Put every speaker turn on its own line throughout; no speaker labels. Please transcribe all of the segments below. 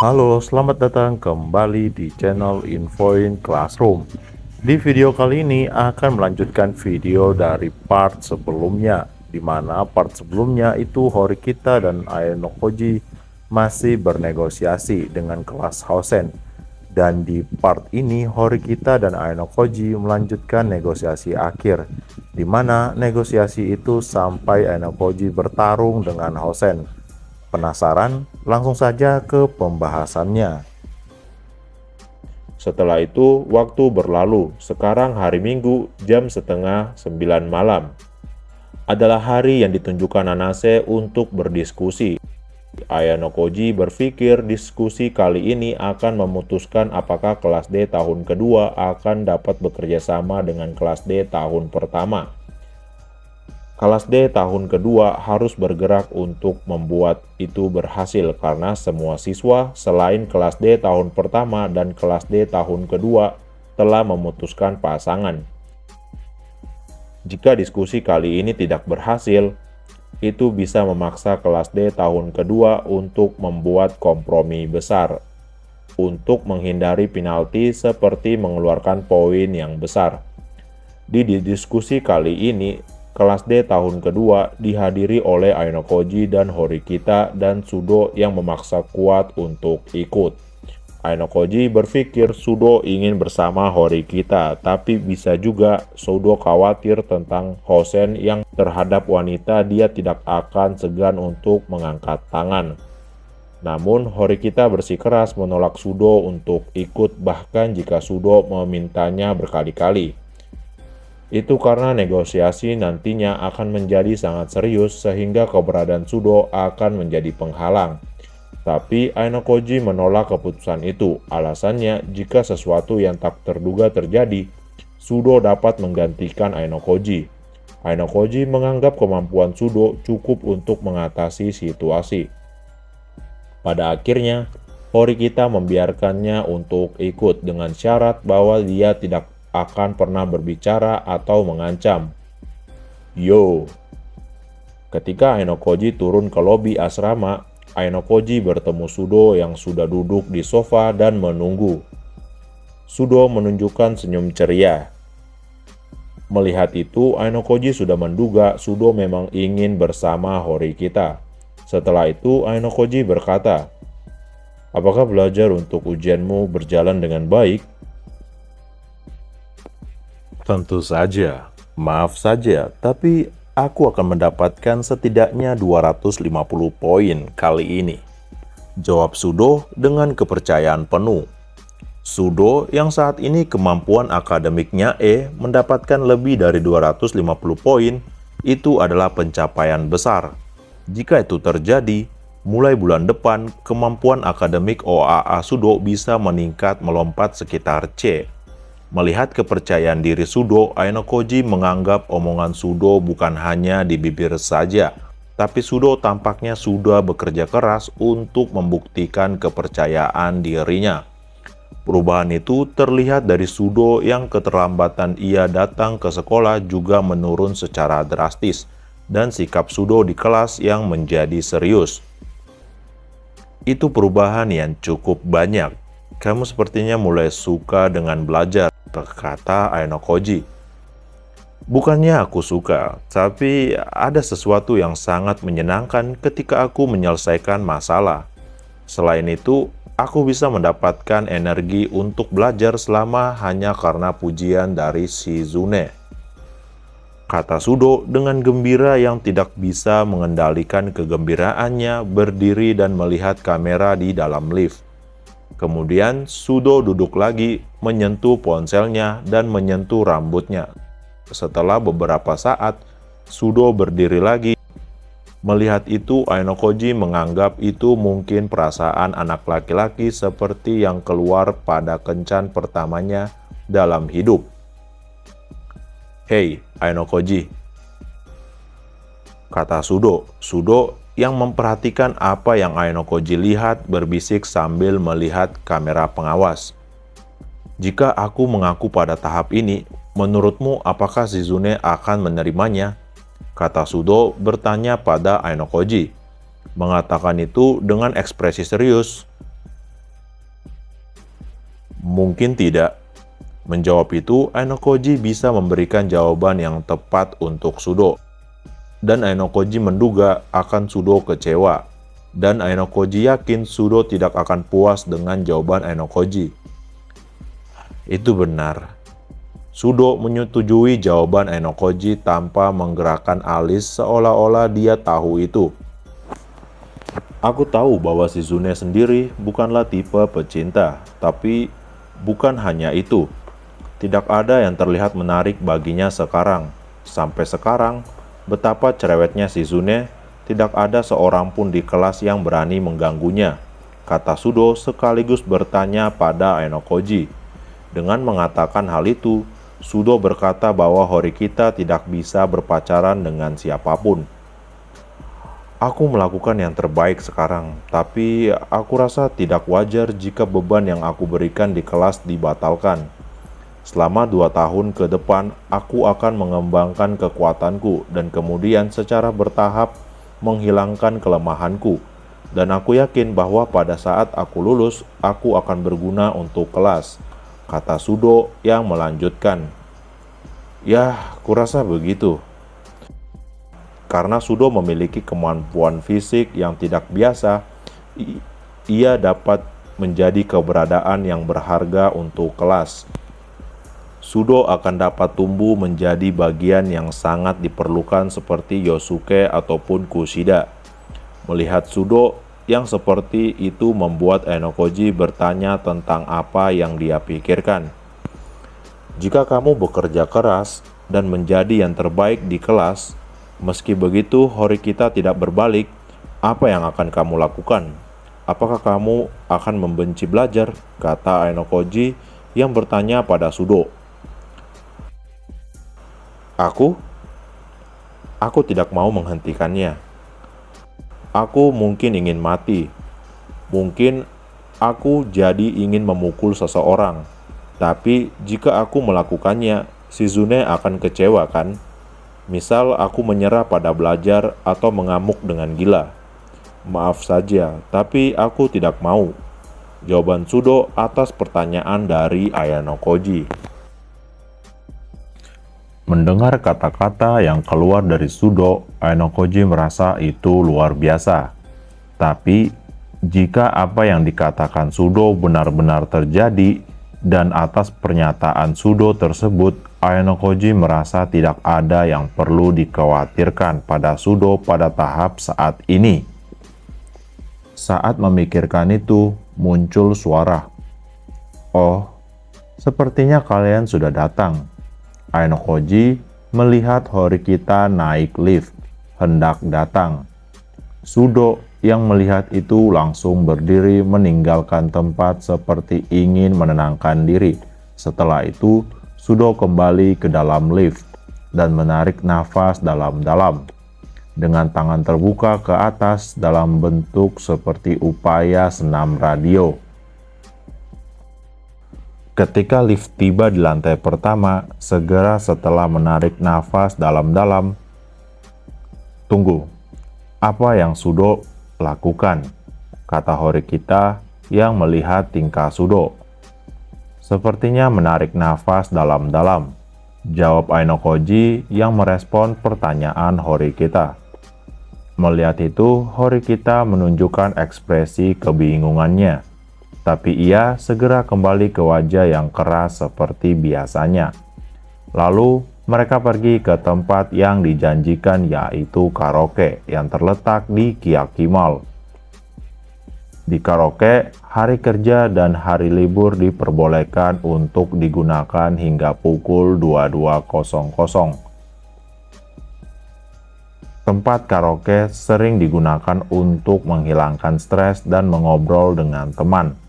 Halo, selamat datang kembali di channel Infoin Classroom. Di video kali ini akan melanjutkan video dari part sebelumnya, di mana part sebelumnya itu Horikita dan Aenokoji masih bernegosiasi dengan kelas Hausen. Dan di part ini Horikita dan Aenokoji melanjutkan negosiasi akhir, di mana negosiasi itu sampai Aenokoji bertarung dengan Hausen. Penasaran? Langsung saja ke pembahasannya. Setelah itu, waktu berlalu. Sekarang hari Minggu, jam setengah 9 malam. Adalah hari yang ditunjukkan Nanase untuk berdiskusi. Aenokoji berpikir diskusi kali ini akan memutuskan apakah kelas D tahun kedua akan dapat bekerja sama dengan kelas D tahun pertama. Kelas D tahun kedua harus bergerak untuk membuat itu berhasil karena semua siswa selain kelas D tahun pertama dan kelas D tahun kedua telah memutuskan pasangan. Jika diskusi kali ini tidak berhasil, itu bisa memaksa kelas D tahun kedua untuk membuat kompromi besar untuk menghindari penalti seperti mengeluarkan poin yang besar. Di diskusi kali ini, kelas D tahun kedua dihadiri oleh Aenokoji dan Horikita dan Sudo yang memaksa kuat untuk ikut. Aenokoji berpikir Sudo ingin bersama Horikita, tapi bisa juga Sudo khawatir tentang Hausen yang terhadap wanita dia tidak akan segan untuk mengangkat tangan. Namun Horikita bersikeras menolak Sudo untuk ikut bahkan jika Sudo memintanya berkali-kali. Itu karena negosiasi nantinya akan menjadi sangat serius sehingga keberadaan Sudo akan menjadi penghalang. Tapi Aenokoji menolak keputusan itu. Alasannya, jika sesuatu yang tak terduga terjadi, Sudo dapat menggantikan Aenokoji. Aenokoji menganggap kemampuan Sudo cukup untuk mengatasi situasi. Pada akhirnya, Horikita membiarkannya untuk ikut dengan syarat bahwa dia tidak akan pernah berbicara atau mengancam. Yo. Ketika Aenokoji turun ke lobi asrama, Aenokoji bertemu Sudo yang sudah duduk di sofa dan menunggu. Sudo menunjukkan senyum ceria. Melihat itu, Aenokoji sudah menduga Sudo memang ingin bersama Horikita. Setelah itu, Aenokoji berkata, "Apakah belajar untuk ujianmu berjalan dengan baik?" Tentu saja, maaf saja, tapi aku akan mendapatkan setidaknya 250 poin kali ini. Jawab Sudo dengan kepercayaan penuh. Sudo yang saat ini kemampuan akademiknya mendapatkan lebih dari 250 poin, itu adalah pencapaian besar. Jika itu terjadi, mulai bulan depan kemampuan akademik OAA Sudo bisa meningkat melompat sekitar C. Melihat kepercayaan diri Sudo, Aenokoji menganggap omongan Sudo bukan hanya di bibir saja, tapi Sudo tampaknya sudah bekerja keras untuk membuktikan kepercayaan dirinya. Perubahan itu terlihat dari Sudo yang keterlambatan ia datang ke sekolah juga menurun secara drastis, dan sikap Sudo di kelas yang menjadi serius. Itu perubahan yang cukup banyak. Kamu sepertinya mulai suka dengan belajar, kata Aenokoji. Bukannya aku suka, tapi ada sesuatu yang sangat menyenangkan ketika aku menyelesaikan masalah. Selain itu, aku bisa mendapatkan energi untuk belajar selama hanya karena pujian dari Shizune. Kata Sudo dengan gembira yang tidak bisa mengendalikan kegembiraannya berdiri dan melihat kamera di dalam lift. Kemudian Sudo duduk lagi, menyentuh ponselnya dan menyentuh rambutnya. Setelah beberapa saat, Sudo berdiri lagi. Melihat itu, Aenokoji menganggap itu mungkin perasaan anak laki-laki seperti yang keluar pada kencan pertamanya dalam hidup. "Hei, Aenokoji," kata Sudo. Sudo yang memperhatikan apa yang Aenokoji lihat berbisik sambil melihat kamera pengawas. "Jika aku mengaku pada tahap ini, menurutmu apakah Shizune akan menerimanya?" Kata Sudo bertanya pada Aenokoji. Mengatakan itu dengan ekspresi serius. Mungkin tidak. Menjawab itu, Ainokoji bisa memberikan jawaban yang tepat untuk Sudo. Dan Ainokoji menduga akan Sudo kecewa. Dan Ainokoji yakin Sudo tidak akan puas dengan jawaban Ainokoji. Itu benar. Sudo menyetujui jawaban Ainokoji tanpa menggerakkan alis seolah-olah dia tahu itu. Aku tahu bahwa Shizune sendiri bukanlah tipe pecinta, tapi bukan hanya itu. Tidak ada yang terlihat menarik baginya sekarang. Sampai sekarang, betapa cerewetnya Shizune, tidak ada seorang pun di kelas yang berani mengganggunya, kata Sudo sekaligus bertanya pada Ainokoji. Dengan mengatakan hal itu, Sudo berkata bahwa Horikita tidak bisa berpacaran dengan siapapun. Aku melakukan yang terbaik sekarang, tapi aku rasa tidak wajar jika beban yang aku berikan di kelas dibatalkan. Selama 2 tahun ke depan, aku akan mengembangkan kekuatanku dan kemudian secara bertahap menghilangkan kelemahanku. Dan aku yakin bahwa pada saat aku lulus, aku akan berguna untuk kelas, kata Sudo yang melanjutkan. Ya, kurasa begitu. Karena Sudo memiliki kemampuan fisik yang tidak biasa, ia dapat menjadi keberadaan yang berharga untuk kelas. Sudo akan dapat tumbuh menjadi bagian yang sangat diperlukan seperti Yosuke ataupun Kushida. Melihat Sudo yang seperti itu membuat Ainokoji bertanya tentang apa yang dia pikirkan. Jika kamu bekerja keras dan menjadi yang terbaik di kelas, meski begitu Horikita tidak berbalik, apa yang akan kamu lakukan? Apakah kamu akan membenci belajar? Kata Ainokoji yang bertanya pada Sudo. Aku tidak mau menghentikannya. Aku mungkin ingin mati. Mungkin aku jadi ingin memukul seseorang. Tapi jika aku melakukannya, Shizune akan kecewa kan? Misal aku menyerah pada belajar atau mengamuk dengan gila. Maaf saja, tapi aku tidak mau. Jawaban Sudo atas pertanyaan dari Ainokoji. Mendengar kata-kata yang keluar dari Sudo, Ainokoji merasa itu luar biasa. Tapi, jika apa yang dikatakan Sudo benar-benar terjadi, dan atas pernyataan Sudo tersebut, Ainokoji merasa tidak ada yang perlu dikhawatirkan pada Sudo pada tahap saat ini. Saat memikirkan itu, muncul suara. Oh, sepertinya kalian sudah datang. Ainokoji melihat Horikita naik lift, hendak datang. Sudo yang melihat itu langsung berdiri meninggalkan tempat seperti ingin menenangkan diri. Setelah itu, Sudo kembali ke dalam lift dan menarik nafas dalam-dalam. Dengan tangan terbuka ke atas dalam bentuk seperti upaya senam radio. Ketika lift tiba di lantai pertama, segera setelah menarik nafas dalam-dalam, "Tunggu, apa yang Sudo lakukan?" kata Horikita yang melihat tingkah Sudo. "Sepertinya menarik nafas dalam-dalam," jawab Ainokoji yang merespon pertanyaan Horikita. Melihat itu, Horikita menunjukkan ekspresi kebingungannya. Tapi ia segera kembali ke wajah yang keras seperti biasanya. Lalu mereka pergi ke tempat yang dijanjikan, yaitu karaoke yang terletak di Kiyaki Mall. Di karaoke, hari kerja dan hari libur diperbolehkan untuk digunakan hingga pukul 22.00. Tempat karaoke sering digunakan untuk menghilangkan stres dan mengobrol dengan teman.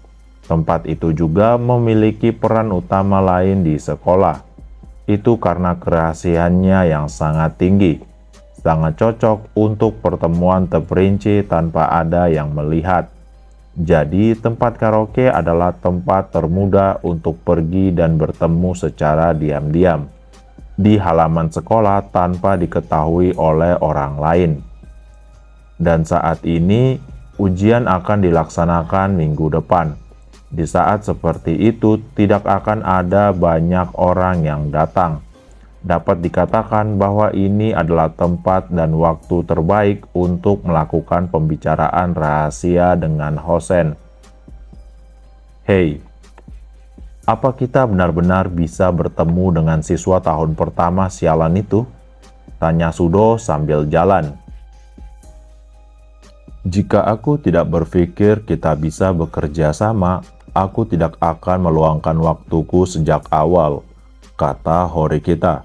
Tempat itu juga memiliki peran utama lain di sekolah. Itu karena kerahasiaannya yang sangat tinggi. Sangat cocok untuk pertemuan terperinci tanpa ada yang melihat. Jadi, tempat karaoke adalah tempat termudah untuk pergi dan bertemu secara diam-diam di halaman sekolah tanpa diketahui oleh orang lain. Dan saat ini, ujian akan dilaksanakan minggu depan. Di saat seperti itu, tidak akan ada banyak orang yang datang. Dapat dikatakan bahwa ini adalah tempat dan waktu terbaik untuk melakukan pembicaraan rahasia dengan Hosen. Hei, apa kita benar-benar bisa bertemu dengan siswa tahun pertama sialan itu? Tanya Sudo sambil jalan. Jika aku tidak berpikir kita bisa bekerja sama, aku tidak akan meluangkan waktuku sejak awal, kata Horikita.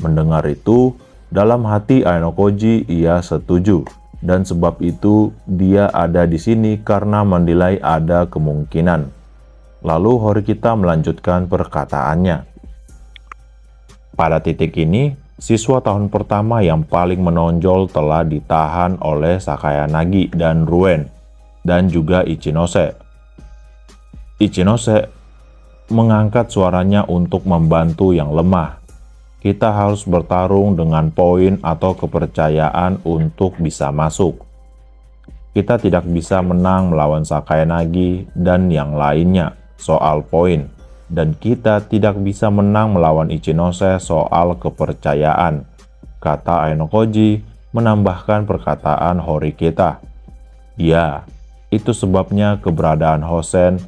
Mendengar itu, dalam hati Ainokoji ia setuju, dan sebab itu dia ada di sini karena menilai ada kemungkinan. Lalu Horikita melanjutkan perkataannya. Pada titik ini, siswa tahun pertama yang paling menonjol telah ditahan oleh Sakayanagi dan Ruen, dan juga Ichinose. Ichinose mengangkat suaranya untuk membantu yang lemah. Kita harus bertarung dengan poin atau kepercayaan untuk bisa masuk. Kita tidak bisa menang melawan Sakayanagi dan yang lainnya soal poin. Dan kita tidak bisa menang melawan Ichinose soal kepercayaan, kata Ainokoji menambahkan perkataan Horikita. Ya, itu sebabnya keberadaan Hosen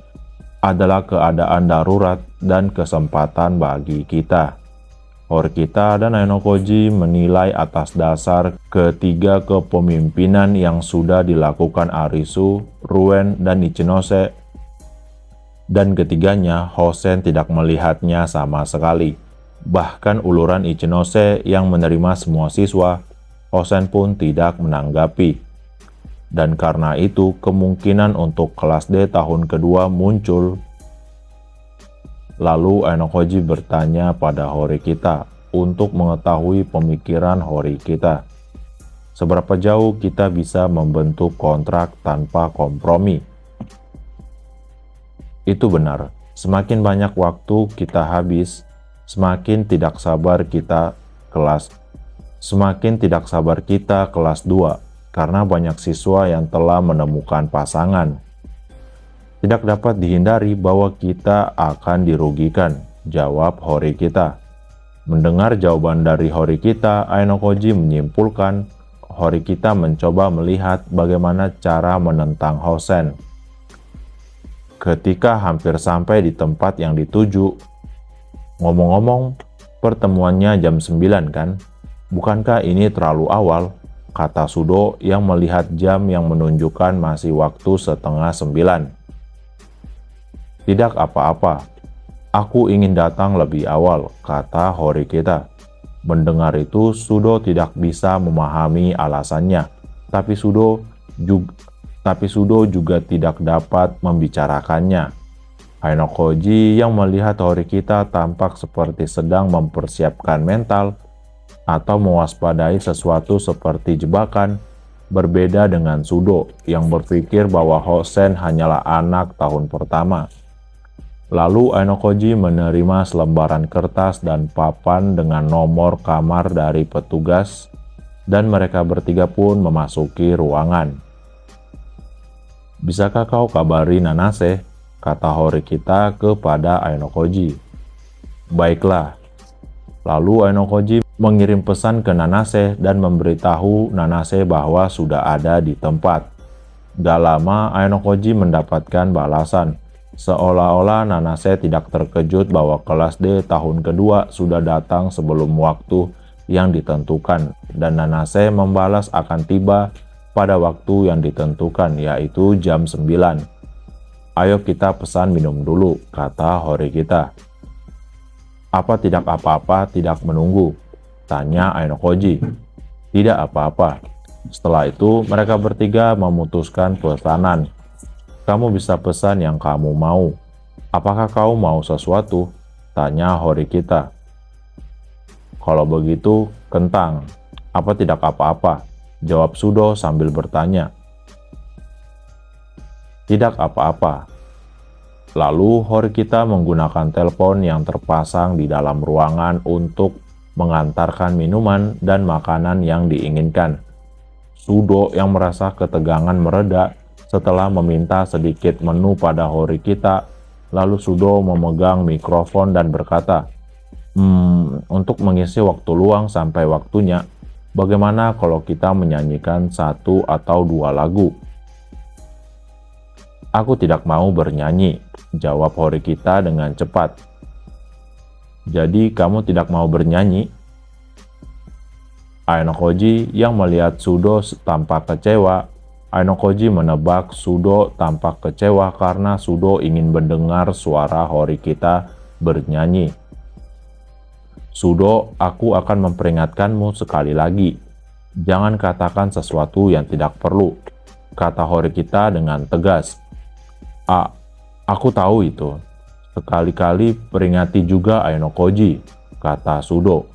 adalah keadaan darurat dan kesempatan bagi kita. Horikita dan Ainokoji menilai atas dasar ketiga kepemimpinan yang sudah dilakukan Arisu, Ruen, dan Ichinose, dan ketiganya Hosen tidak melihatnya sama sekali. Bahkan uluran Ichinose yang menerima semua siswa, Hosen pun tidak menanggapi. Dan karena itu kemungkinan untuk kelas D tahun kedua muncul. Lalu Ainokoji bertanya pada Horikita untuk mengetahui pemikiran Horikita. Seberapa jauh kita bisa membentuk kontrak tanpa kompromi? Itu benar, semakin banyak waktu kita habis, semakin tidak sabar kita kelas 2 karena banyak siswa yang telah menemukan pasangan. Tidak dapat dihindari bahwa kita akan dirugikan, jawab Horikita. Mendengar jawaban dari Horikita, Ainokoji menyimpulkan Horikita mencoba melihat bagaimana cara menentang Hosen. Ketika hampir sampai di tempat yang dituju, ngomong-ngomong, pertemuannya jam 9 kan? Bukankah ini terlalu awal? Kata Sudo yang melihat jam yang menunjukkan masih waktu setengah 9. Tidak apa-apa, aku ingin datang lebih awal, kata Horikita. Mendengar itu, Sudo tidak bisa memahami alasannya, tapi Sudo juga tidak dapat membicarakannya. Ainokoji yang melihat Horikita tampak seperti sedang mempersiapkan mental atau mewaspadai sesuatu seperti jebakan, berbeda dengan Sudo yang berpikir bahwa Hosen hanyalah anak tahun pertama. Lalu Ainokoji menerima selembaran kertas dan papan dengan nomor kamar dari petugas, dan mereka bertiga pun memasuki ruangan. Bisakah kau kabari Nanase? Kata Horikita kepada Ainokoji. Baiklah. Lalu Ainokoji mengirim pesan ke Nanase dan memberitahu Nanase bahwa sudah ada di tempat. Gak lama Ainokoji mendapatkan balasan. Seolah-olah Nanase tidak terkejut bahwa kelas D tahun kedua sudah datang sebelum waktu yang ditentukan, dan Nanase membalas akan tiba pada waktu yang ditentukan, yaitu jam 9. Ayo kita pesan minum dulu, kata Horikita. Apa tidak apa-apa tidak menunggu? Tanya Ainokoji. Tidak apa-apa. Setelah itu mereka bertiga memutuskan pesanan. Kamu bisa pesan yang kamu mau. Apakah kau mau sesuatu? Tanya Horikita. Kalau begitu, kentang. Apa tidak apa-apa? Jawab Sudo sambil bertanya. Tidak apa-apa. Lalu Horikita menggunakan telepon yang terpasang di dalam ruangan untuk mengantarkan minuman dan makanan yang diinginkan. Sudo yang merasa ketegangan mereda setelah meminta sedikit menu pada Horikita Lalu Sudo memegang mikrofon dan berkata, untuk mengisi waktu luang sampai waktunya, bagaimana kalau kita menyanyikan 1 atau 2 lagu? Aku tidak mau bernyanyi, jawab Horikita dengan cepat. Jadi kamu tidak mau bernyanyi? Ainokoji yang melihat Sudo tampak kecewa. Ainokoji menebak Sudo tampak kecewa karena Sudo ingin mendengar suara Horikita bernyanyi. Sudo, aku akan memperingatkanmu sekali lagi. Jangan katakan sesuatu yang tidak perlu, kata Horikita dengan tegas. Aku tahu itu. Sekali-kali peringati juga Ainokoji, kata Sudo.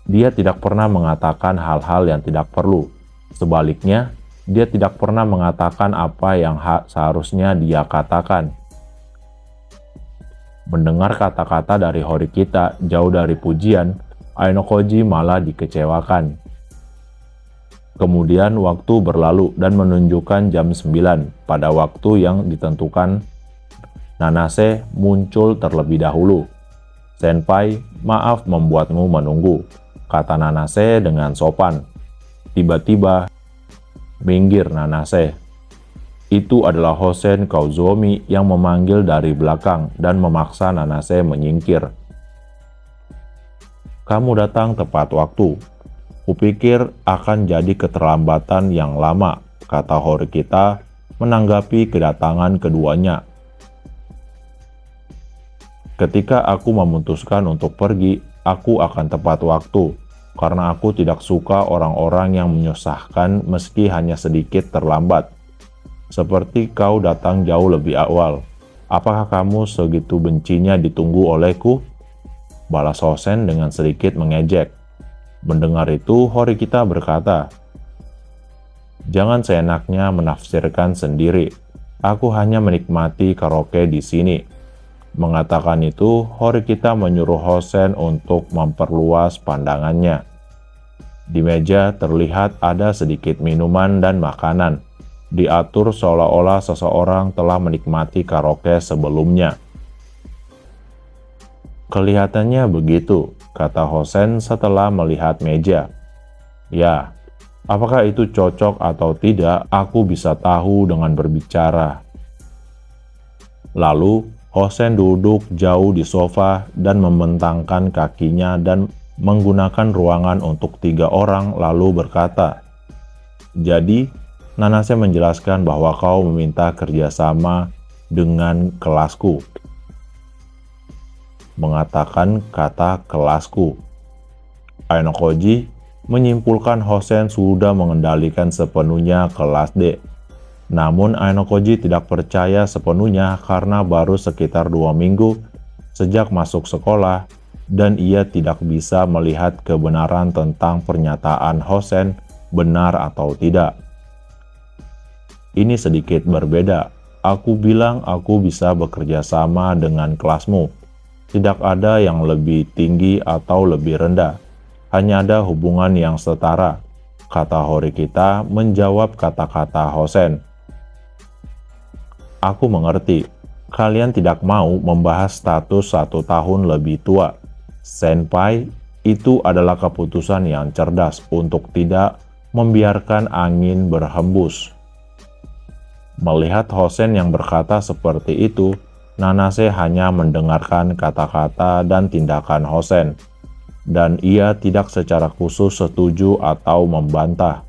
Dia tidak pernah mengatakan hal-hal yang tidak perlu. Sebaliknya, dia tidak pernah mengatakan apa yang seharusnya dia katakan. Mendengar kata-kata dari Horikita jauh dari pujian, Ainokoji malah dikecewakan. Kemudian waktu berlalu dan menunjukkan jam 9 pada waktu yang ditentukan. Nanase muncul terlebih dahulu. Senpai, maaf membuatmu menunggu, kata Nanase dengan sopan. Tiba-tiba, minggir Nanase. Itu adalah Hosen Koizumi yang memanggil dari belakang dan memaksa Nanase menyingkir. Kamu datang tepat waktu. Kupikir akan jadi keterlambatan yang lama, kata Horikita menanggapi kedatangan keduanya. Ketika aku memutuskan untuk pergi, aku akan tepat waktu, karena aku tidak suka orang-orang yang menyusahkan meski hanya sedikit terlambat. Seperti kau datang jauh lebih awal. Apakah kamu segitu bencinya ditunggu olehku? Balas Hosen dengan sedikit mengejek. Mendengar itu, Horikita berkata, jangan seenaknya menafsirkan sendiri. Aku hanya menikmati karaoke di sini. Mengatakan itu, Horikita menyuruh Hosen untuk memperluas pandangannya. Di meja terlihat ada sedikit minuman dan makanan. Diatur seolah-olah seseorang telah menikmati karaoke sebelumnya. Kelihatannya begitu, kata Hosen setelah melihat meja. Ya, apakah itu cocok atau tidak, aku bisa tahu dengan berbicara. Lalu, Hosen duduk jauh di sofa dan membentangkan kakinya dan menggunakan ruangan untuk 3 orang lalu berkata, jadi, Nanase menjelaskan bahwa kau meminta kerjasama dengan kelasku. Mengatakan kata kelasku. Ainokoji menyimpulkan Hosen sudah mengendalikan sepenuhnya kelas D. Namun Ainokoji tidak percaya sepenuhnya karena baru sekitar 2 minggu sejak masuk sekolah dan ia tidak bisa melihat kebenaran tentang pernyataan Hosen benar atau tidak. Ini sedikit berbeda. Aku bilang aku bisa bekerja sama dengan kelasmu. Tidak ada yang lebih tinggi atau lebih rendah. Hanya ada hubungan yang setara, kata Horikita menjawab kata-kata Hosen. Aku mengerti. Kalian tidak mau membahas status 1 tahun lebih tua. Senpai, itu adalah keputusan yang cerdas untuk tidak membiarkan angin berhembus. Melihat Hosen yang berkata seperti itu, Nanase hanya mendengarkan kata-kata dan tindakan Hosen, dan ia tidak secara khusus setuju atau membantah.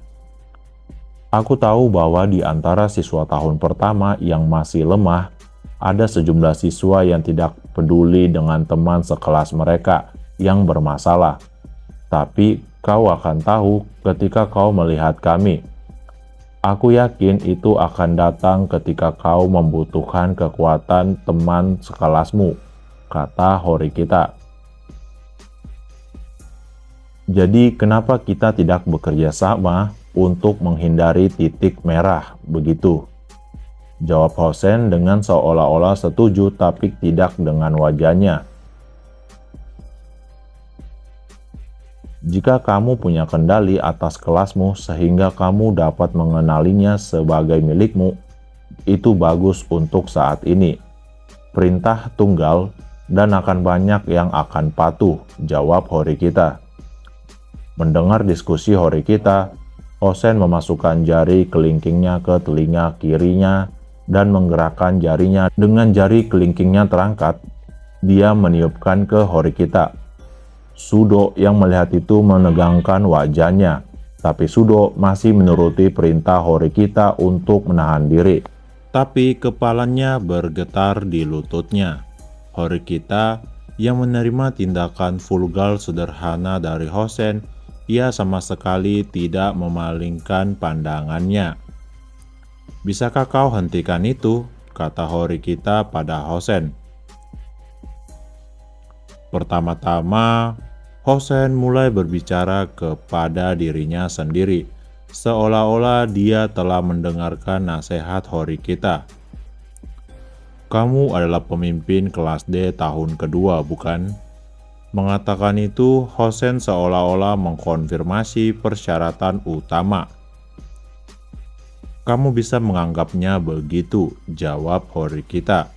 Aku tahu bahwa di antara siswa tahun pertama yang masih lemah, ada sejumlah siswa yang tidak peduli dengan teman sekelas mereka yang bermasalah. Tapi kau akan tahu ketika kau melihat kami. Aku yakin itu akan datang ketika kau membutuhkan kekuatan teman sekelasmu, kata Horikita. Jadi kenapa kita tidak bekerja sama untuk menghindari titik merah begitu? Jawab Hosen dengan seolah-olah setuju tapi tidak dengan wajahnya. Jika kamu punya kendali atas kelasmu sehingga kamu dapat mengenalinya sebagai milikmu, itu bagus untuk saat ini. perintah tunggal dan akan banyak yang akan patuh, jawab Horikita. Mendengar diskusi Horikita, Hosen memasukkan jari kelingkingnya ke telinga kirinya dan menggerakkan jarinya dengan jari kelingkingnya terangkat. Dia meniupkan ke Horikita. Sudo yang melihat itu menegangkan wajahnya, tapi Sudo masih menuruti perintah Horikita untuk menahan diri. Tapi kepalanya bergetar di lututnya. Horikita yang menerima tindakan vulgar sederhana dari Hosen, ia sama sekali tidak memalingkan pandangannya. "Bisakah kau hentikan itu?" kata Horikita pada Hosen. Pertama-tama, Hosen mulai berbicara kepada dirinya sendiri, seolah-olah dia telah mendengarkan nasihat Horikita. "Kamu adalah pemimpin kelas D tahun kedua, bukan?" Mengatakan itu, Hosen seolah-olah mengkonfirmasi persyaratan utama. "Kamu bisa menganggapnya begitu," jawab Horikita.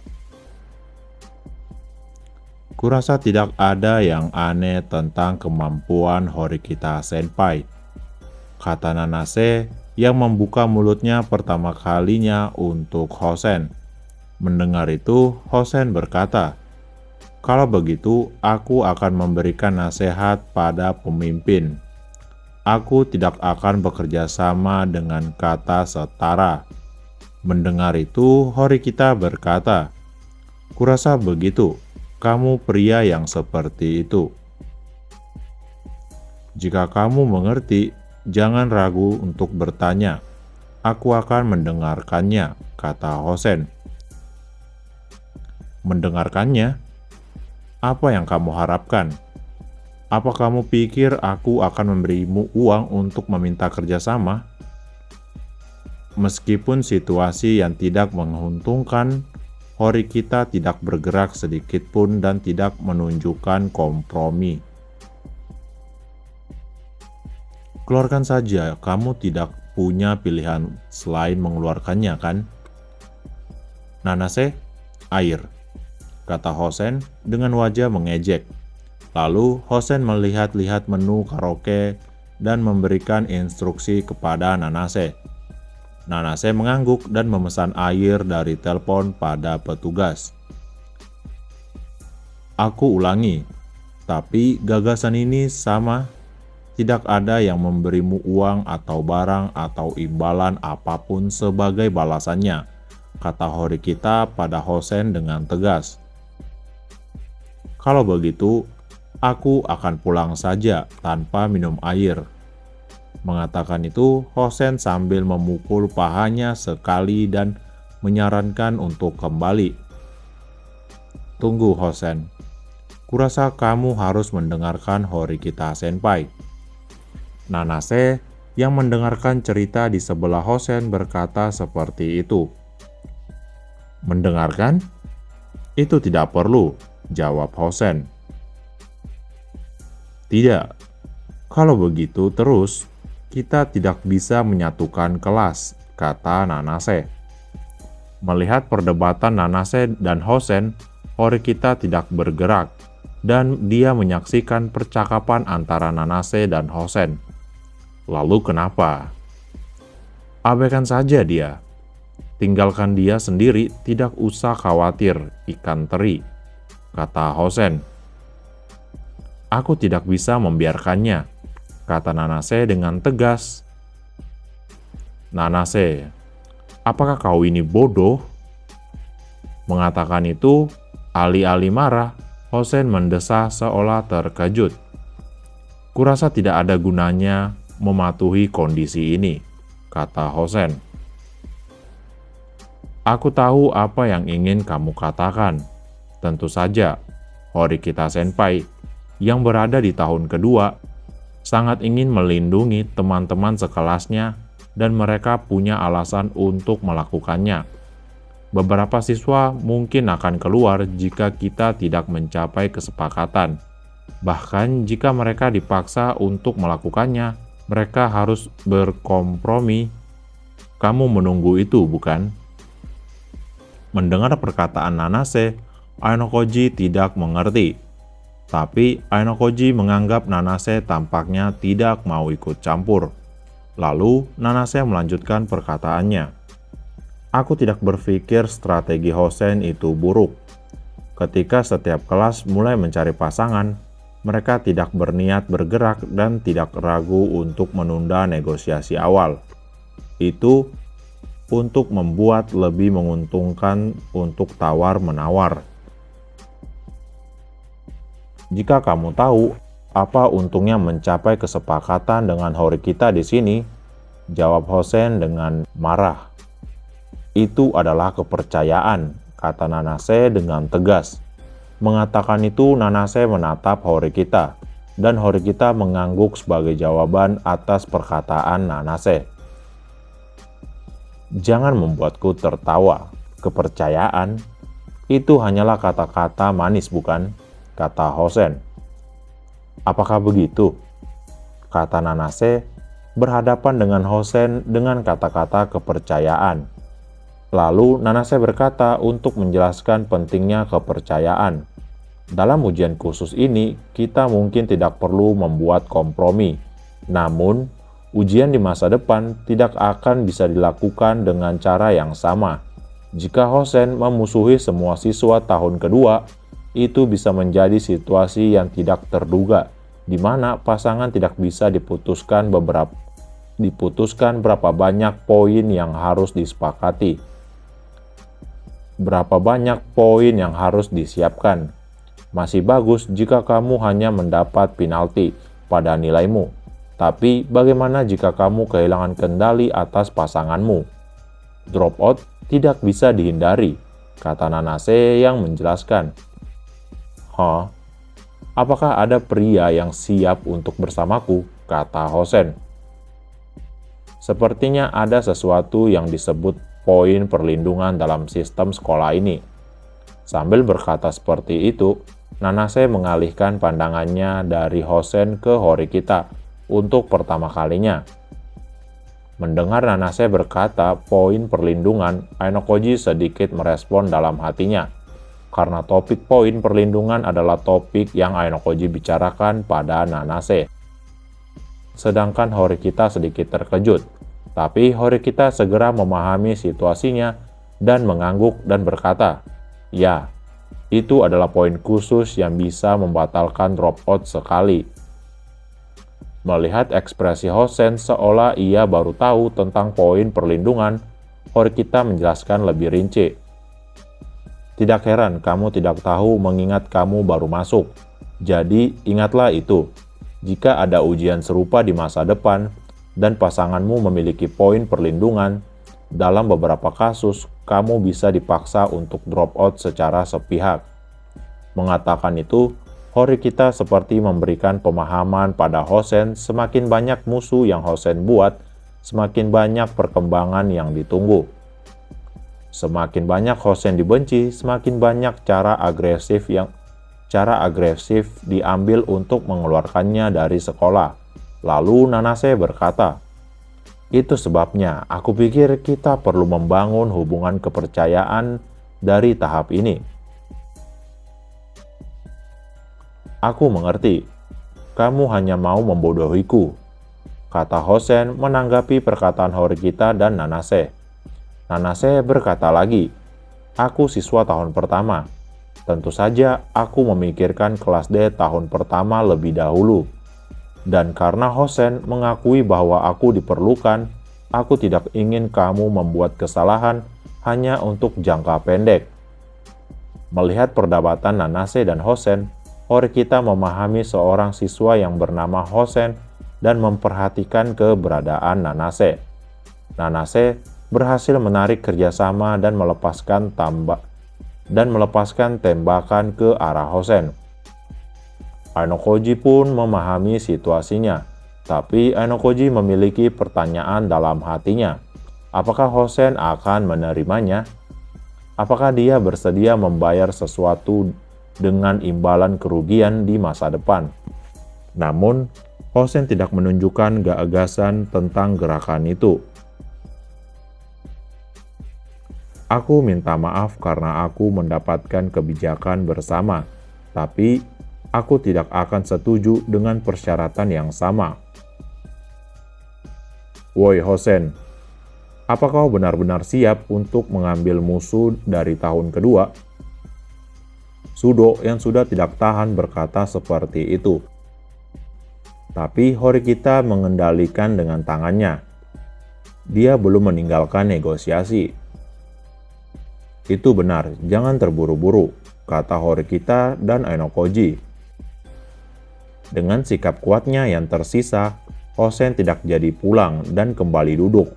"Kurasa tidak ada yang aneh tentang kemampuan Horikita Senpai," kata Nanase yang membuka mulutnya pertama kalinya untuk Hosen. Mendengar itu, Hosen berkata, "Kalau begitu, aku akan memberikan nasihat pada pemimpin. Aku tidak akan bekerja sama dengan kata setara." Mendengar itu, Horikita berkata, "Kurasa begitu, kamu pria yang seperti itu. Jika kamu mengerti, jangan ragu untuk bertanya. Aku akan mendengarkannya," kata Hosen. "Mendengarkannya? Apa yang kamu harapkan? Apa kamu pikir aku akan memberimu uang untuk meminta kerjasama?" Meskipun situasi yang tidak menguntungkan, Horikita tidak bergerak sedikit pun dan tidak menunjukkan kompromi. "Keluarkan saja, kamu tidak punya pilihan selain mengeluarkannya, kan?" "Nanase, air," kata Hosen dengan wajah mengejek. Lalu Hosen melihat-lihat menu karaoke dan memberikan instruksi kepada Nanase. Nanase mengangguk dan memesan air dari telepon pada petugas. "Aku ulangi, tapi gagasan ini sama. Tidak ada yang memberimu uang atau barang atau imbalan apapun sebagai balasannya," kata Horikita pada Hosen dengan tegas. "Kalau begitu, aku akan pulang saja tanpa minum air." Mengatakan itu, Hosen sambil memukul pahanya sekali dan menyarankan untuk kembali. "Tunggu, Hosen. Kurasa kamu harus mendengarkan Horikita Senpai." Nanase yang mendengarkan cerita di sebelah Hosen berkata seperti itu. "Mendengarkan? Itu tidak perlu," jawab Hosen. "Tidak. Kalau begitu terus, kita tidak bisa menyatukan kelas," kata Nanase. Melihat perdebatan Nanase dan Hosen, Horikita tidak bergerak, dan dia menyaksikan percakapan antara Nanase dan Hosen. "Lalu kenapa?" "Abaikan saja dia. Tinggalkan dia sendiri, tidak usah khawatir, ikan teri," kata Hosen. "Aku tidak bisa membiarkannya," kata Nanase dengan tegas. "Nanase, apakah kau ini bodoh?" Mengatakan itu, alih-alih marah, Hosen mendesah seolah terkejut. "Kurasa tidak ada gunanya mematuhi kondisi ini," kata Hosen. "Aku tahu apa yang ingin kamu katakan. Tentu saja, Horikita Senpai yang berada di tahun kedua sangat ingin melindungi teman-teman sekelasnya dan mereka punya alasan untuk melakukannya. Beberapa siswa mungkin akan keluar jika kita tidak mencapai kesepakatan. Bahkan jika mereka dipaksa untuk melakukannya, mereka harus berkompromi. Kamu menunggu itu, bukan?" Mendengar perkataan Nanase, Ainokoji tidak mengerti. Tapi Ainokoji menganggap Nanase tampaknya tidak mau ikut campur. Lalu Nanase melanjutkan perkataannya. Aku tidak berpikir strategi Hosen itu buruk. Ketika setiap kelas mulai mencari pasangan, mereka tidak berniat bergerak dan tidak ragu untuk menunda negosiasi awal. Itu untuk membuat lebih menguntungkan untuk tawar-menawar. Jika kamu tahu apa untungnya mencapai kesepakatan dengan Horikita di sini, jawab Hosen dengan marah. Itu adalah kepercayaan, kata Nanase dengan tegas. Mengatakan itu, Nanase menatap Horikita, dan Horikita mengangguk sebagai jawaban atas perkataan Nanase. Jangan membuatku tertawa. Kepercayaan itu hanyalah kata-kata manis, bukan? Kata Hosen. Apakah begitu? Kata Nanase, berhadapan dengan Hosen dengan kata-kata kepercayaan. Lalu Nanase berkata untuk menjelaskan pentingnya kepercayaan. Dalam ujian khusus ini, kita mungkin tidak perlu membuat kompromi. Namun, ujian di masa depan tidak akan bisa dilakukan dengan cara yang sama. Jika Hosen memusuhi semua siswa tahun kedua, itu bisa menjadi situasi yang tidak terduga, di mana pasangan tidak bisa diputuskan berapa banyak poin yang harus disepakati. Berapa banyak poin yang harus disiapkan. Masih bagus jika kamu hanya mendapat penalti pada nilaimu. Tapi bagaimana jika kamu kehilangan kendali atas pasanganmu? Dropout tidak bisa dihindari, kata Nanase yang menjelaskan. Apakah ada pria yang siap untuk bersamaku? Kata Hosen. Sepertinya ada sesuatu yang disebut poin perlindungan dalam sistem sekolah ini. Sambil berkata seperti itu, Nanase mengalihkan pandangannya dari Hosen ke Horikita untuk pertama kalinya. Mendengar Nanase berkata poin perlindungan, Ainokoji sedikit merespon dalam hatinya. Karena topik poin perlindungan adalah topik yang Ainokoji bicarakan pada Nanase. Sedangkan Horikita sedikit terkejut, tapi Horikita segera memahami situasinya dan mengangguk dan berkata, "Ya, itu adalah poin khusus yang bisa membatalkan dropout sekali." Melihat ekspresi Hosen seolah ia baru tahu tentang poin perlindungan, Horikita menjelaskan lebih rinci. Tidak heran kamu tidak tahu mengingat kamu baru masuk. Jadi ingatlah itu. Jika ada ujian serupa di masa depan dan pasanganmu memiliki poin perlindungan, dalam beberapa kasus kamu bisa dipaksa untuk drop out secara sepihak. Mengatakan itu, Horikita seperti memberikan pemahaman pada Hosen semakin banyak musuh yang Hosen buat, semakin banyak perkembangan yang ditunggu. Semakin banyak Hosen dibenci, semakin banyak cara agresif diambil untuk mengeluarkannya dari sekolah. Lalu Nanase berkata, "Itu sebabnya aku pikir kita perlu membangun hubungan kepercayaan dari tahap ini." "Aku mengerti, kamu hanya mau membodohiku," kata Hosen menanggapi perkataan Horikita dan Nanase. Nanase berkata lagi, "Aku siswa tahun pertama. Tentu saja aku memikirkan kelas D tahun pertama lebih dahulu. Dan karena Hosen mengakui bahwa aku diperlukan, aku tidak ingin kamu membuat kesalahan hanya untuk jangka pendek." Melihat perdebatan Nanase dan Hosen, Horikita memahami seorang siswa yang bernama Hosen dan memperhatikan keberadaan Nanase. Nanase berhasil menarik kerjasama dan melepaskan tembakan ke arah Hosen. Ainokoji pun memahami situasinya, tapi Ainokoji memiliki pertanyaan dalam hatinya. Apakah Hosen akan menerimanya? Apakah dia bersedia membayar sesuatu dengan imbalan kerugian di masa depan? Namun, Hosen tidak menunjukkan gagasan tentang gerakan itu. Aku minta maaf karena aku mendapatkan kebijakan bersama, tapi aku tidak akan setuju dengan persyaratan yang sama. Woi Hosen, apa kau benar-benar siap untuk mengambil musuh dari tahun kedua? Sudo yang sudah tidak tahan berkata seperti itu. Tapi Horikita mengendalikan dengan tangannya. Dia belum meninggalkan negosiasi. Itu benar, jangan terburu-buru, kata Horikita dan Ainokoji. Dengan sikap kuatnya yang tersisa, Hosen tidak jadi pulang dan kembali duduk.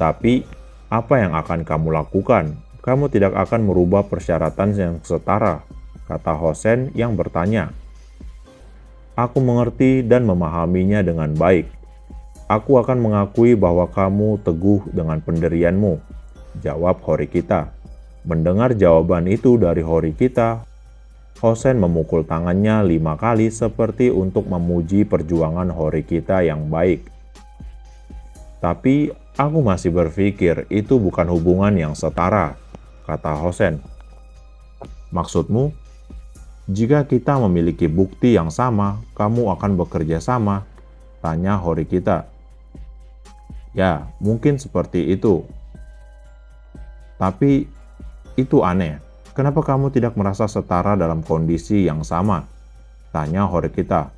Tapi, apa yang akan kamu lakukan? Kamu tidak akan merubah persyaratan yang setara, kata Hosen yang bertanya. Aku mengerti dan memahaminya dengan baik. Aku akan mengakui bahwa kamu teguh dengan pendirianmu, jawab Horikita. Mendengar jawaban itu dari Horikita, Hosen memukul tangannya 5 kali seperti untuk memuji perjuangan Horikita yang baik. Tapi aku masih berpikir itu bukan hubungan yang setara, kata Hosen. Maksudmu? Jika kita memiliki bukti yang sama, kamu akan bekerja sama, tanya Horikita. Ya, mungkin seperti itu. Tapi itu aneh. Kenapa kamu tidak merasa setara dalam kondisi yang sama? Tanya Horikita.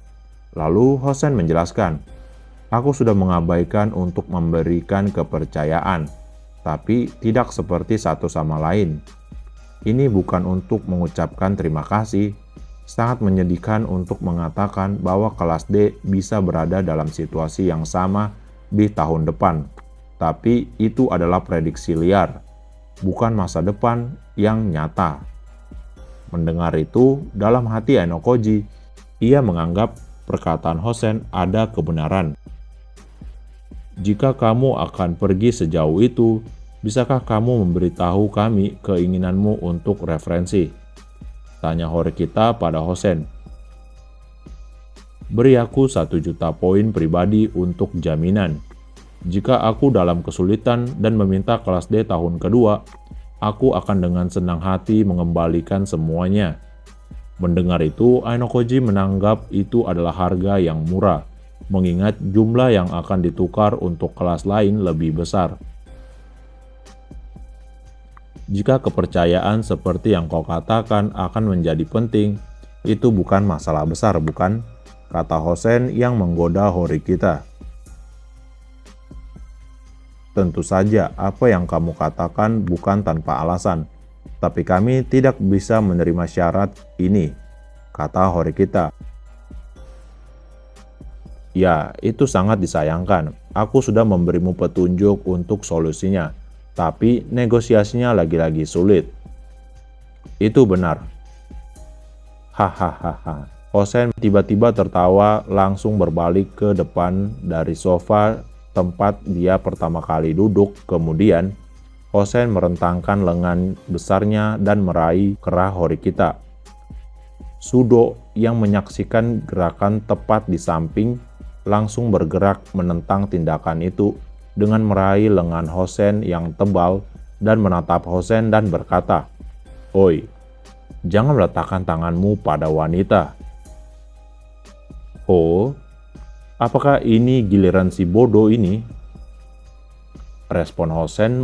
Lalu Hosen menjelaskan, aku sudah mengabaikan untuk memberikan kepercayaan, tapi tidak seperti satu sama lain. Ini bukan untuk mengucapkan terima kasih. Sangat menyedihkan untuk mengatakan bahwa kelas D bisa berada dalam situasi yang sama di tahun depan. Tapi itu adalah prediksi liar, bukan masa depan yang nyata. Mendengar itu, dalam hati Ainokoji, ia menganggap perkataan Hosen ada kebenaran. Jika kamu akan pergi sejauh itu, bisakah kamu memberitahu kami keinginanmu untuk referensi? Tanya Horikita pada Hosen. Beri aku 1 juta poin pribadi untuk jaminan. Jika aku dalam kesulitan dan meminta kelas D tahun kedua, aku akan dengan senang hati mengembalikan semuanya. Mendengar itu, Ainokoji menanggap itu adalah harga yang murah, mengingat jumlah yang akan ditukar untuk kelas lain lebih besar. Jika kepercayaan seperti yang kau katakan akan menjadi penting, itu bukan masalah besar, bukan? Kata Hosen yang menggoda Horikita. Tentu saja apa yang kamu katakan bukan tanpa alasan, tapi kami tidak bisa menerima syarat ini, kata Horikita. Ya, itu sangat disayangkan. Aku sudah memberimu petunjuk untuk solusinya. Tapi negosiasinya lagi-lagi sulit. Itu benar. Hahaha. Hosen tiba-tiba tertawa langsung berbalik ke depan dari sofa tempat dia pertama kali duduk. Kemudian, Hosen merentangkan lengan besarnya dan meraih kerah Horikita. Sudo yang menyaksikan gerakan tepat di samping langsung bergerak menentang tindakan itu dengan meraih lengan Hosen yang tebal dan menatap Hosen dan berkata, "Oi, jangan meletakkan tanganmu pada wanita." Oh, apakah ini giliran si bodoh ini? Respon Hosen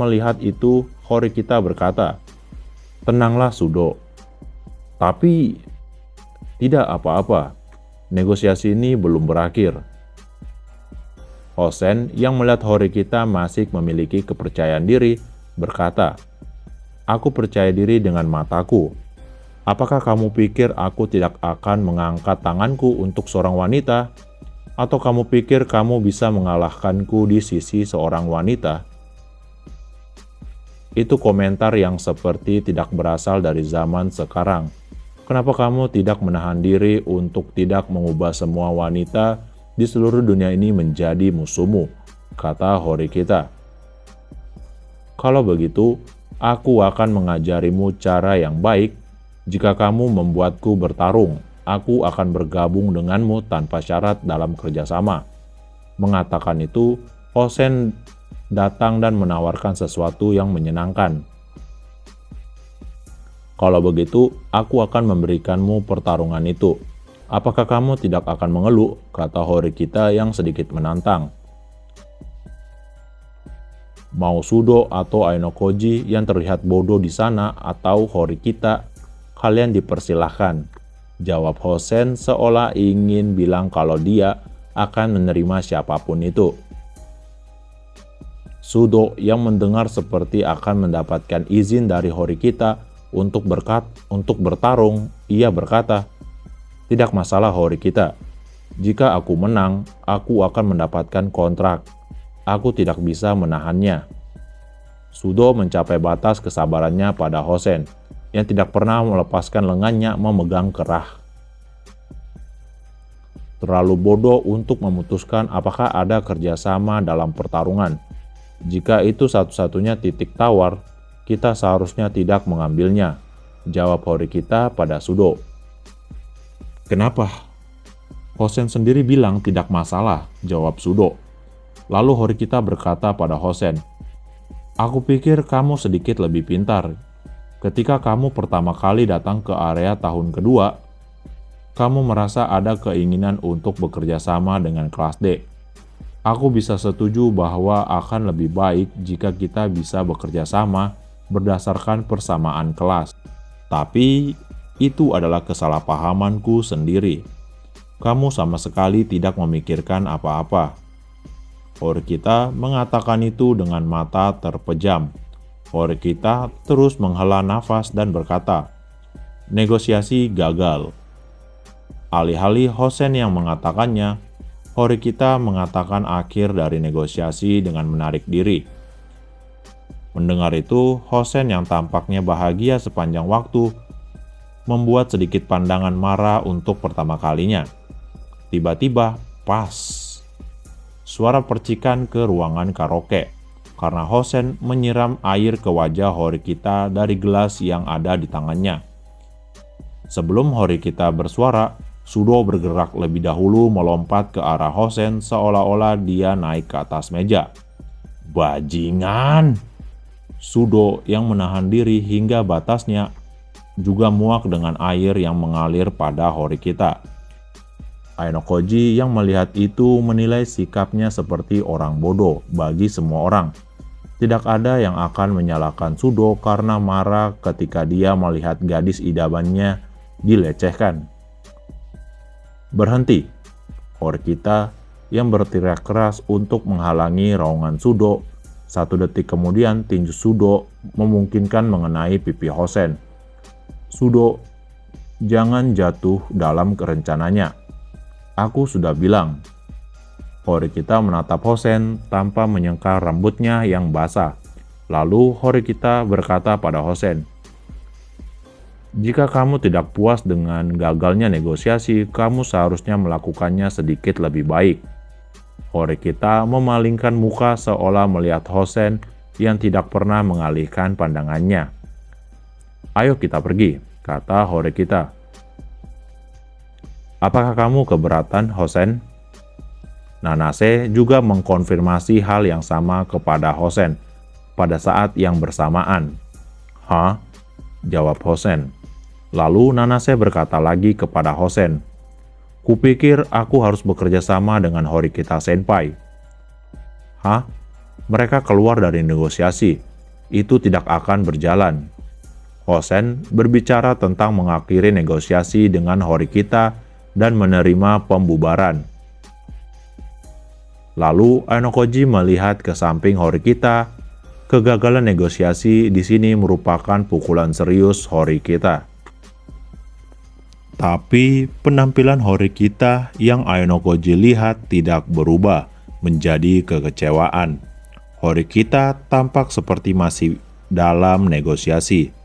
melihat itu, Horikita berkata, "Tenanglah Sudo. Tapi tidak apa-apa, negosiasi ini belum berakhir." Hosen yang melihat Horikita masih memiliki kepercayaan diri berkata, "Aku percaya diri dengan mataku. Apakah kamu pikir aku tidak akan mengangkat tanganku untuk seorang wanita? Atau kamu pikir kamu bisa mengalahkanku di sisi seorang wanita?" Itu komentar yang seperti tidak berasal dari zaman sekarang. Kenapa kamu tidak menahan diri untuk tidak mengubah semua wanita di seluruh dunia ini menjadi musuhmu, kata Horikita. Kalau begitu, aku akan mengajarimu cara yang baik. Jika kamu membuatku bertarung, aku akan bergabung denganmu tanpa syarat dalam kerjasama. Mengatakan itu, Hosen datang dan menawarkan sesuatu yang menyenangkan. Kalau begitu, aku akan memberikanmu pertarungan itu. Apakah kamu tidak akan mengeluh? Kata Horikita yang sedikit menantang. Mau Sudo atau Ainokoji yang terlihat bodoh di sana atau Horikita, kalian dipersilahkan. Jawab Hosen seolah ingin bilang kalau dia akan menerima siapapun itu. Sudo yang mendengar seperti akan mendapatkan izin dari Horikita untuk bertarung, ia berkata, "Tidak masalah Horikita, jika aku menang, aku akan mendapatkan kontrak. Aku tidak bisa menahannya." Sudo mencapai batas kesabarannya pada Hosen, yang tidak pernah melepaskan lengannya memegang kerah. Terlalu bodoh untuk memutuskan apakah ada kerjasama dalam pertarungan. Jika itu satu-satunya titik tawar, kita seharusnya tidak mengambilnya, jawab Horikita pada Sudo. Kenapa? Hosen sendiri bilang tidak masalah, jawab Sudo. Lalu Horikita berkata pada Hosen, "Aku pikir kamu sedikit lebih pintar. Ketika kamu pertama kali datang ke area tahun kedua, kamu merasa ada keinginan untuk bekerja sama dengan kelas D. Aku bisa setuju bahwa akan lebih baik jika kita bisa bekerja sama berdasarkan persamaan kelas. Tapi itu adalah kesalahpahamanku sendiri. Kamu sama sekali tidak memikirkan apa-apa." Horikita mengatakan itu dengan mata terpejam. Horikita terus menghela nafas dan berkata, "Negosiasi gagal." Alih-alih Hosen yang mengatakannya, Horikita mengatakan akhir dari negosiasi dengan menarik diri. Mendengar itu, Hosen yang tampaknya bahagia sepanjang waktu membuat sedikit pandangan marah untuk pertama kalinya. Tiba-tiba, pas. Suara percikan ke ruangan karaoke karena Hosen menyiram air ke wajah Horikita dari gelas yang ada di tangannya. Sebelum Horikita bersuara, Sudo bergerak lebih dahulu melompat ke arah Hosen seolah-olah dia naik ke atas meja. "Bajingan!" Sudo yang menahan diri hingga batasnya juga muak dengan air yang mengalir pada Horikita. Ainokoji yang melihat itu menilai sikapnya seperti orang bodoh bagi semua orang. Tidak ada yang akan menyalahkan Sudo karena marah ketika dia melihat gadis idamannya dilecehkan. "Berhenti!" Horikita yang berteriak keras untuk menghalangi raungan Sudo. 1 detik kemudian tinju Sudo memungkinkan mengenai pipi Hosen. "Sudo, jangan jatuh dalam rencananya. Aku sudah bilang." Horikita menatap Hosen tanpa menyengkar rambutnya yang basah. Lalu Horikita berkata pada Hosen, "Jika kamu tidak puas dengan gagalnya negosiasi, kamu seharusnya melakukannya sedikit lebih baik." Horikita memalingkan muka seolah melihat Hosen yang tidak pernah mengalihkan pandangannya. "Ayo kita pergi," kata Horikita. "Apakah kamu keberatan, Hosen?" Nanase juga mengkonfirmasi hal yang sama kepada Hosen pada saat yang bersamaan. "Hah?" jawab Hosen. Lalu Nanase berkata lagi kepada Hosen, "Kupikir aku harus bekerja sama dengan Horikita Senpai." "Hah? Mereka keluar dari negosiasi. Itu tidak akan berjalan." Hosen berbicara tentang mengakhiri negosiasi dengan Horikita dan menerima pembubaran. Lalu Ainokoji melihat ke samping Horikita. Kegagalan negosiasi di sini merupakan pukulan serius Horikita. Tapi penampilan Horikita yang Ainokoji lihat tidak berubah menjadi kekecewaan. Horikita tampak seperti masih dalam negosiasi.